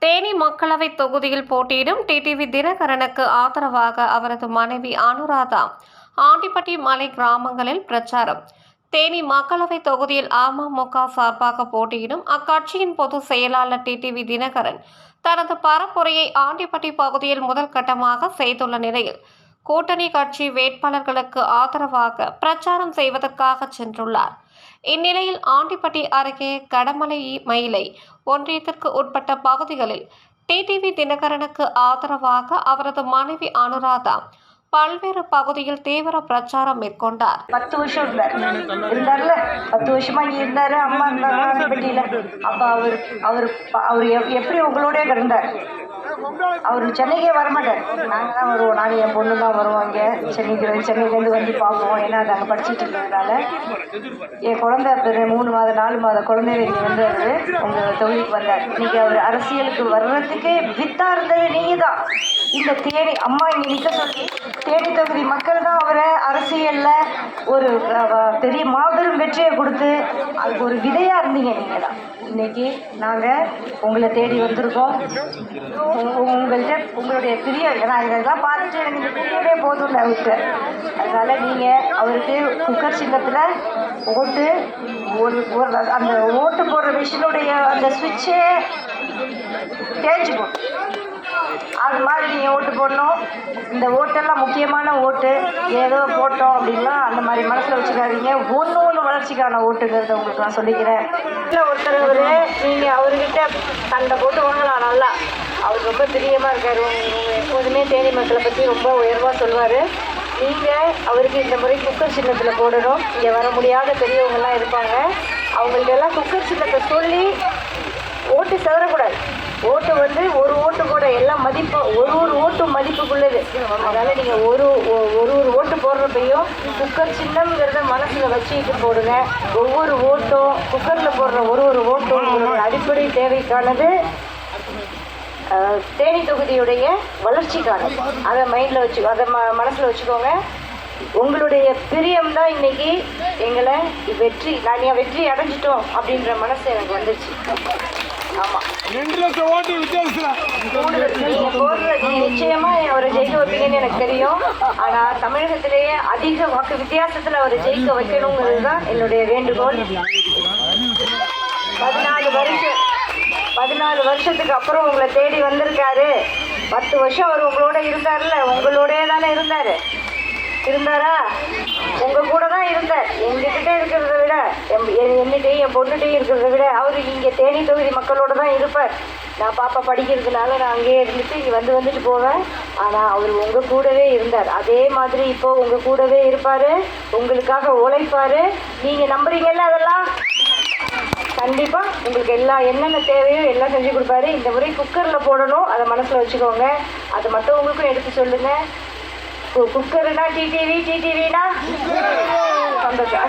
தேனி மக்களவை தொகுதியில் போட்டியிடும் டிடிவி தினகரனுக்கு ஆதரவாக அவரது மனைவி அனுராதா ஆண்டிப்பட்டி மலை கிராமங்களில் பிரச்சாரம். தேனி மக்களவை தொகுதியில் அமமுக சார்பாக போட்டியிடும் அக்கட்சியின் பொதுச் செயலாளர் டிடிவி தினகரன் தனது பரப்புரையை ஆண்டிப்பட்டி பகுதியில் முதல் கட்டமாக செய்துள்ள நிலையில் கூட்டணி கட்சி வேட்பாளர்களுக்கு ஆதரவாக பிரச்சாரம் செய்வதற்காக சென்றுள்ளார். இந்நிலையில் ஆண்டிப்பட்டி அருகே கடமலை மயிலை ஒன்றியத்திற்கு உட்பட்ட பகுதிகளில் டிடிவி தினகரனுக்கு ஆதரவாக அவரது மனைவி அனுராதா பல்வேறு பகுதியில் தீவிர பிரச்சாரம் மேற்கொண்டார். 10 வருஷம் இருந்தார்ல, 10 வருஷமா இங்க இருந்தாரு. அம்மா இருந்தாங்க ஆண்டிப்பட்டியில. அப்ப அவர் எப்படி உங்களோட கிடந்தார்? அவர் சென்னைக்கே வரமாட்டார். நாங்கள் தான் வருவோம். நானும் என் பொண்ணு தான் வருவோம். இங்கே சென்னையிலேருந்து வந்து பார்ப்போம். ஏன்னா அது அங்கே படிச்சுட்டு இருந்ததுனால என் குழந்தை 3 மாதம் 4 மாத குழந்தைய இங்கே வந்து அவர் உங்கள் தொகுதிக்கு வந்தார். இன்னைக்கு அவர் அரசியலுக்கு வர்றதுக்கே வித்தா இருந்தது நீங்கள் தான். இந்த தேனி அம்மா இங்கே நிற்க சொல்லி தேனி தொகுதி மக்கள் தான் அவரை அரசியலில் ஒரு பெரிய மாபெரும் வெற்றியை கொடுத்து அதுக்கு ஒரு விதையாக இருந்தீங்க நீங்கள் தான். இன்னைக்கு நாங்கள் உங்களை தேடி வந்திருக்கோம். உங்களுடைய பிரியம், ஏன்னா இதெல்லாம் பார்த்துட்டு எனக்கு இந்த பிரியவே போதும் விட்டு. அதனால நீங்கள் அவருக்கு குக்கர் சின்னத்தில் ஓட்டு அந்த ஓட்டு போடுற மிஷினுடைய அந்த சுவிட்சே தேஞ்சு போடும். அது மாதிரி நீங்கள் ஓட்டு போடணும். இந்த ஓட்டெல்லாம் முக்கியமான ஓட்டு. ஏதோ போட்டோம் அப்படின்னா அந்த மாதிரி மனசில் வச்சுக்காதீங்க. ஒன்று வளர்ச்சிக்கான ஓட்டுங்கிறத உங்களுக்கு நான் சொல்லிக்கிறேன். ஒருத்தர் நீங்கள் அவர்கிட்ட சண்டை போட்டு வாங்கலாம். நல்லா அவர் ரொம்ப பிரியமாக இருக்கார். எப்போதுமே தேனி மக்களை பற்றி ரொம்ப உயர்வாக சொல்லுவார். நீங்கள் அவருக்கு இந்த முறை குக்கர் சின்னத்தில் போடணும். இங்கே வர முடியாத பெரியவங்கெல்லாம் இருப்பாங்க. அவங்கள்ட்டெல்லாம் குக்கர் சின்னத்தை சொல்லி ஓட்டு செவரக்கூடாது. ஓட்டு ஒரு ஓட்டு கூட எல்லாம் மதிப்பு, ஒரு ஓட்டு மதிப்புக்குள்ளது. அதனால் நீங்கள் ஒரு ஓட்டு போடுறப்பையும் குக்கர் சின்னம்ங்கிறத மனசில் வச்சுக்கிட்டு போடுங்க. ஒவ்வொரு ஓட்டும் குக்கரில் போடுற ஒரு ஓட்டும் உங்களுடைய அடிப்படை தேவைக்கானது, தேனி தொகுதியுடைய வளர்ச்சிக்கானது. அதை மைண்டில் அதை மனசில் வச்சுக்கோங்க. உங்களுடைய பிரியம் தான் இன்னைக்கு எங்களை நாங்கள் வெற்றி அடைஞ்சிட்டோம் அப்படின்ற மனசு எனக்கு வந்துச்சு. ஆமாம், நிச்சயமா அவரை ஜெயிக்க வைப்பீங்கன்னு எனக்கு தெரியும். ஆனால் தமிழகத்திலேயே அதிக வாக்கு வித்தியாசத்தில் அவரை ஜெயிக்க வைக்கணுங்கிறது தான் என்னுடைய வேண்டுகோள். 14 வருஷத்துக்கு அப்புறம் உங்களை தேடி வந்திருக்காரு. 10 வருஷம் அவர் உங்களோட இருந்தார்ல, உங்களோடே தானே இருந்தாரா? உங்கள் கூட தான் இருந்தார். எங்ககிட்ட இருக்கிறத விட, என்னகிட்டையும் என் பொண்ணுகிட்டையும் இருக்கிறத விட அவர் இங்கே தேனி தொகுதி மக்களோட தான் இருப்பார். நான் பாப்பா படிக்கிறதுனால நான் அங்கேயே இருந்துட்டு இங்கே வந்துட்டு போவேன். ஆனால் அவர் உங்கள் கூடவே இருந்தார். அதே மாதிரி இப்போ உங்கள் கூடவே இருப்பார், உங்களுக்காக உழைப்பார். நீங்கள் நம்புறீங்கல்ல? அதெல்லாம் கண்டிப்பாக உங்களுக்கு என்னென்ன தேவையோ எல்லாம் செஞ்சு கொடுப்பாரு. இந்த முறை குக்கரில் போடணும், அதை மனசில் வச்சுக்கோங்க. அதை மற்றவங்களுக்கும் எடுத்து சொல்லுங்கள். குக்கருனா டிடிவினா சந்தோஷம்.